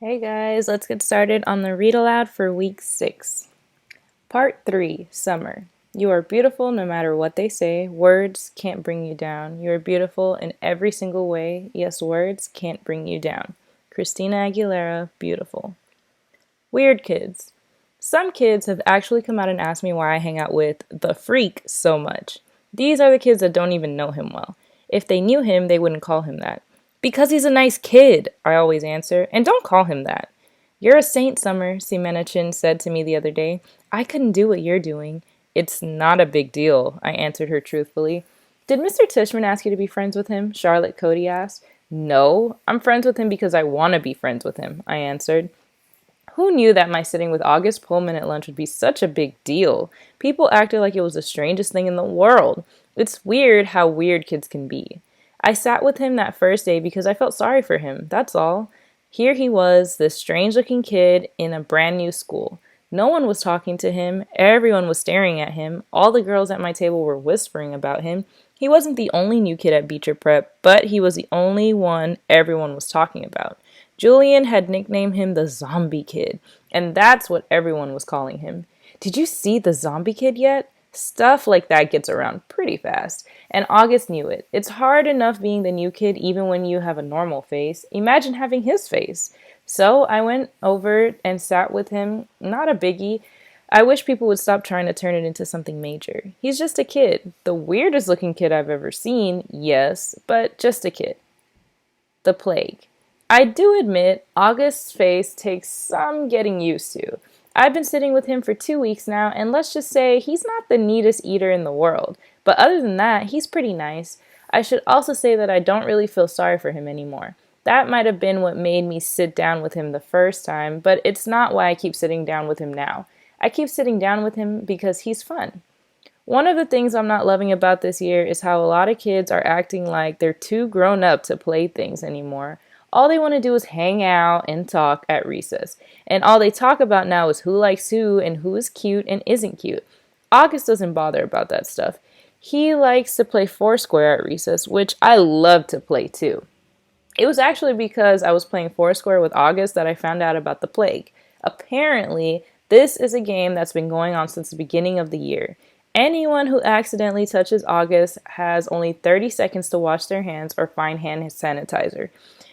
Hey guys, let's get started on the read aloud for week 6. Part 3, Summer. You are beautiful no matter what they say. Words can't bring you down. You are beautiful in every single way. Yes, words can't bring you down. Christina Aguilera, Beautiful. Weird kids. Some kids have actually come out and asked me why I hang out with the freak so much. These are the kids that don't even know him well. If they knew him, they wouldn't call him that. Because he's a nice kid, I always answer, and don't call him that. You're a saint, Summer, Simenachin said to me the other day. I couldn't do what you're doing. It's not a big deal, I answered her truthfully. Did Mr. Tishman ask you to be friends with him? Charlotte Cody asked. No, I'm friends with him because I want to be friends with him, I answered. Who knew that my sitting with August Pullman at lunch would be such a big deal? People acted like it was the strangest thing in the world. It's weird how weird kids can be. I sat with him that first day because I felt sorry for him, that's all. Here he was, this strange looking kid in a brand new school. No one was talking to him, everyone was staring at him, all the girls at my table were whispering about him. He wasn't the only new kid at Beecher Prep, but he was the only one everyone was talking about. Julian had nicknamed him the Zombie Kid, and that's what everyone was calling him. Did you see the Zombie Kid yet? Stuff like that gets around pretty fast, and August knew it. It's hard enough being the new kid even when you have a normal face. Imagine having his face. So I went over and sat with him, not a biggie. I wish people would stop trying to turn it into something major. He's just a kid. The weirdest looking kid I've ever seen, yes, but just a kid. The plague. I do admit August's face takes some getting used to. I've been sitting with him for 2 weeks now, and let's just say he's not the neatest eater in the world. But other than that, he's pretty nice. I should also say that I don't really feel sorry for him anymore. That might have been what made me sit down with him the first time, but it's not why I keep sitting down with him now. I keep sitting down with him because he's fun. One of the things I'm not loving about this year is how a lot of kids are acting like they're too grown up to play things anymore. All they want to do is hang out and talk at recess. And all they talk about now is who likes who and who is cute and isn't cute. August doesn't bother about that stuff. He likes to play Foursquare at recess, which I love to play too. It was actually because I was playing Foursquare with August that I found out about the plague. Apparently, this is a game that's been going on since the beginning of the year. Anyone who accidentally touches August has only 30 seconds to wash their hands or find hand sanitizer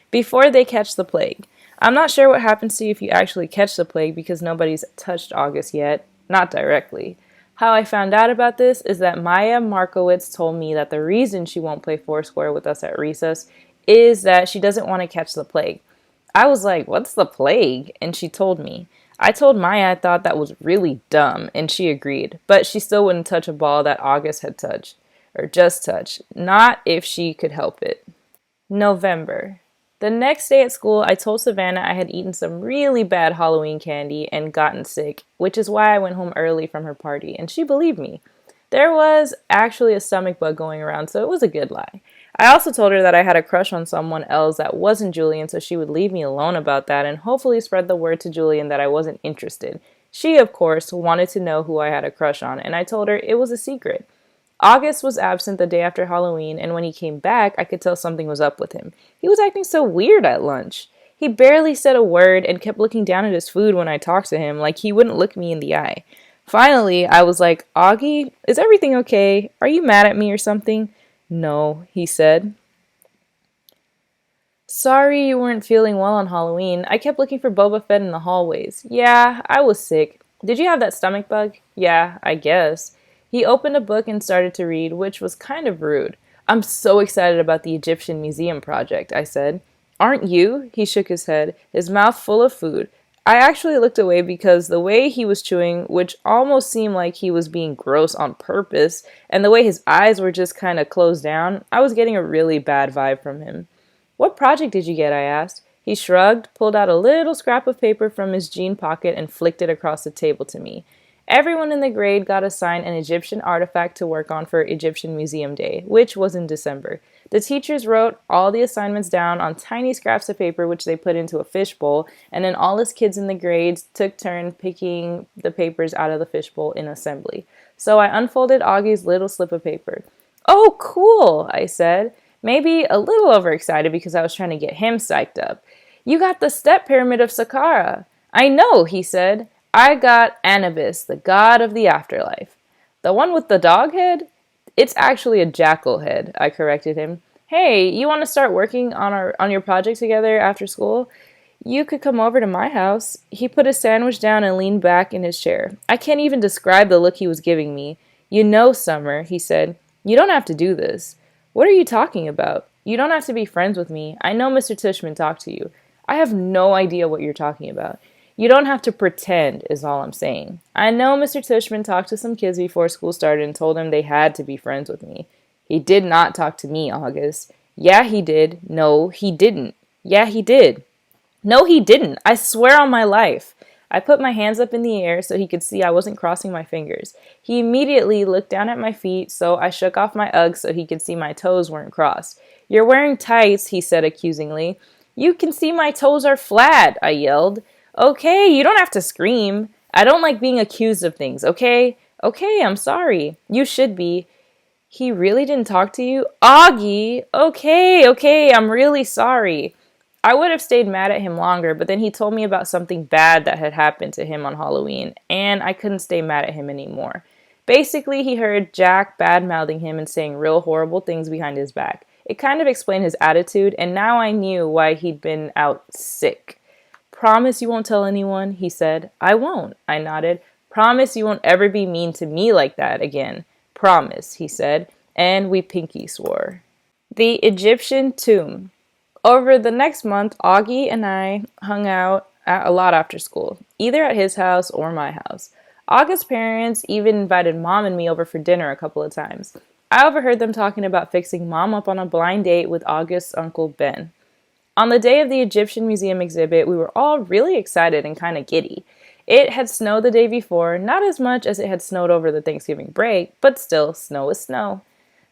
before they catch the plague. I'm not sure what happens to you if you actually catch the plague because nobody's touched August yet, not directly. How I found out about this is that Maya Markowitz told me that the reason she won't play Foursquare with us at recess is that she doesn't want to catch the plague. I was like, what's the plague? And she told me. I told Maya I thought that was really dumb, and she agreed. But she still wouldn't touch a ball that August had touched, or just touched. Not if she could help it. November. The next day at school, I told Savannah I had eaten some really bad Halloween candy and gotten sick, which is why I went home early from her party, and she believed me. There was actually a stomach bug going around, so it was a good lie. I also told her that I had a crush on someone else that wasn't Julian, so she would leave me alone about that and hopefully spread the word to Julian that I wasn't interested. She, of course, wanted to know who I had a crush on, and I told her it was a secret. August was absent the day after Halloween, and when he came back, I could tell something was up with him. He was acting so weird at lunch. He barely said a word and kept looking down at his food when I talked to him, like he wouldn't look me in the eye. Finally, I was like, Augie, is everything okay? Are you mad at me or something? No, he said. Sorry you weren't feeling well on Halloween. I kept looking for Boba Fett in the hallways. Yeah, I was sick. Did you have that stomach bug? Yeah, I guess. He opened a book and started to read, which was kind of rude. I'm so excited about the Egyptian Museum project, I said. Aren't you? He shook his head, his mouth full of food. I actually looked away because the way he was chewing, which almost seemed like he was being gross on purpose, and the way his eyes were just kind of closed down, I was getting a really bad vibe from him. What project did you get? I asked. He shrugged, pulled out a little scrap of paper from his jean pocket, and flicked it across the table to me. Everyone in the grade got assigned an Egyptian artifact to work on for Egyptian Museum Day, which was in December. The teachers wrote all the assignments down on tiny scraps of paper which they put into a fishbowl, and then all us kids in the grades took turns picking the papers out of the fishbowl in assembly. So I unfolded Augie's little slip of paper. Oh, cool, I said, maybe a little overexcited because I was trying to get him psyched up. You got the step pyramid of Saqqara. I know, he said. I got Anubis, the god of the afterlife. The one with the dog head? It's actually a jackal head, I corrected him. Hey, you want to start working on your project together after school? You could come over to my house. He put his sandwich down and leaned back in his chair. I can't even describe the look he was giving me. You know, Summer, he said, you don't have to do this. What are you talking about? You don't have to be friends with me. I know Mr. Tishman talked to you. I have no idea what you're talking about. You don't have to pretend, is all I'm saying. I know Mr. Tishman talked to some kids before school started and told them they had to be friends with me. He did not talk to me, August. Yeah, he did. No, he didn't. Yeah, he did. No, he didn't. I swear on my life. I put my hands up in the air so he could see I wasn't crossing my fingers. He immediately looked down at my feet, so I shook off my Uggs so he could see my toes weren't crossed. You're wearing tights, he said accusingly. You can see my toes are flat, I yelled. Okay, you don't have to scream. I don't like being accused of things, okay? Okay, I'm sorry. You should be. He really didn't talk to you? Augie! Okay, I'm really sorry. I would have stayed mad at him longer, but then he told me about something bad that had happened to him on Halloween, and I couldn't stay mad at him anymore. Basically, he heard Jack bad-mouthing him and saying real horrible things behind his back. It kind of explained his attitude, and now I knew why he'd been out sick. Promise you won't tell anyone, he said. I won't, I nodded. Promise you won't ever be mean to me like that again. Promise, he said, and we pinky swore. The Egyptian Tomb. Over the next month, Augie and I hung out a lot after school, either at his house or my house. August's parents even invited Mom and me over for dinner a couple of times. I overheard them talking about fixing Mom up on a blind date with August's Uncle Ben. On the day of the Egyptian Museum exhibit, we were all really excited and kind of giddy. It had snowed the day before, not as much as it had snowed over the Thanksgiving break, but still, snow is snow.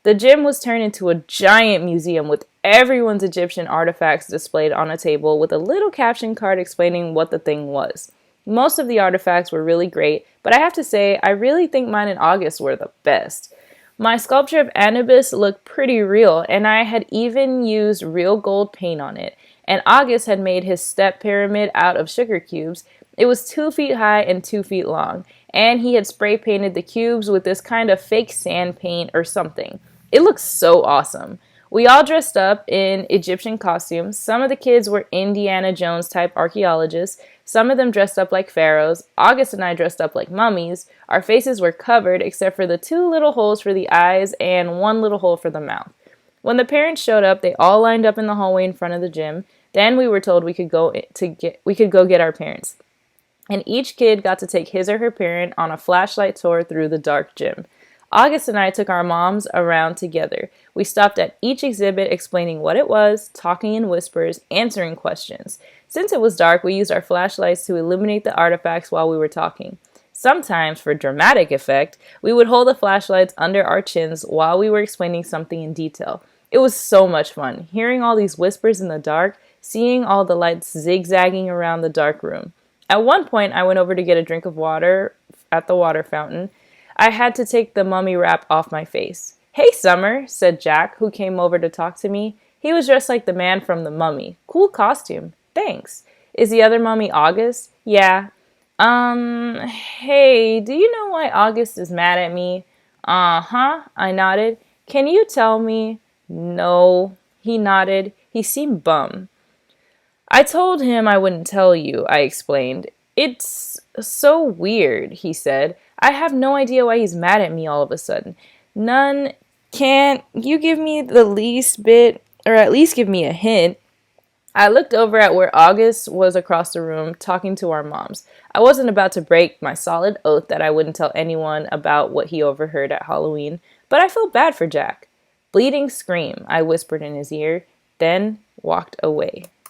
The gym was turned into a giant museum with everyone's Egyptian artifacts displayed on a table with a little caption card explaining what the thing was. Most of the artifacts were really great, but I have to say, I really think mine and August were the best. My sculpture of Anubis looked pretty real, and I had even used real gold paint on it. And August had made his step pyramid out of sugar cubes. It was 2 feet high and 2 feet long, and he had spray painted the cubes with this kind of fake sand paint or something. It looked so awesome. We all dressed up in Egyptian costumes. Some of the kids were Indiana Jones type archaeologists. Some of them dressed up like pharaohs. August and I dressed up like mummies. Our faces were covered except for the 2 little holes for the eyes and 1 little hole for the mouth. When the parents showed up, they all lined up in the hallway in front of the gym. Then we were told we could go get our parents. And each kid got to take his or her parent on a flashlight tour through the dark gym. August and I took our moms around together. We stopped at each exhibit explaining what it was, talking in whispers, answering questions. Since it was dark, we used our flashlights to illuminate the artifacts while we were talking. Sometimes, for dramatic effect, we would hold the flashlights under our chins while we were explaining something in detail. It was so much fun, hearing all these whispers in the dark, seeing all the lights zigzagging around the dark room. At one point, I went over to get a drink of water at the water fountain. I had to take the mummy wrap off my face. Hey, Summer, said Jack, who came over to talk to me. He was dressed like the man from The Mummy. Cool costume. Thanks. Is the other mummy August? Yeah. Hey, do you know why August is mad at me? Uh-huh, I nodded. Can you tell me? No, he nodded. He seemed bummed. I told him I wouldn't tell you, I explained. It's so weird, he said. I have no idea why he's mad at me all of a sudden. None. Can't you give me the least bit, or at least give me a hint? I looked over at where August was across the room talking to our moms. I wasn't about to break my solid oath that I wouldn't tell anyone about what he overheard at Halloween, but I felt bad for Jack. Bleeding scream, I whispered in his ear, then walked away.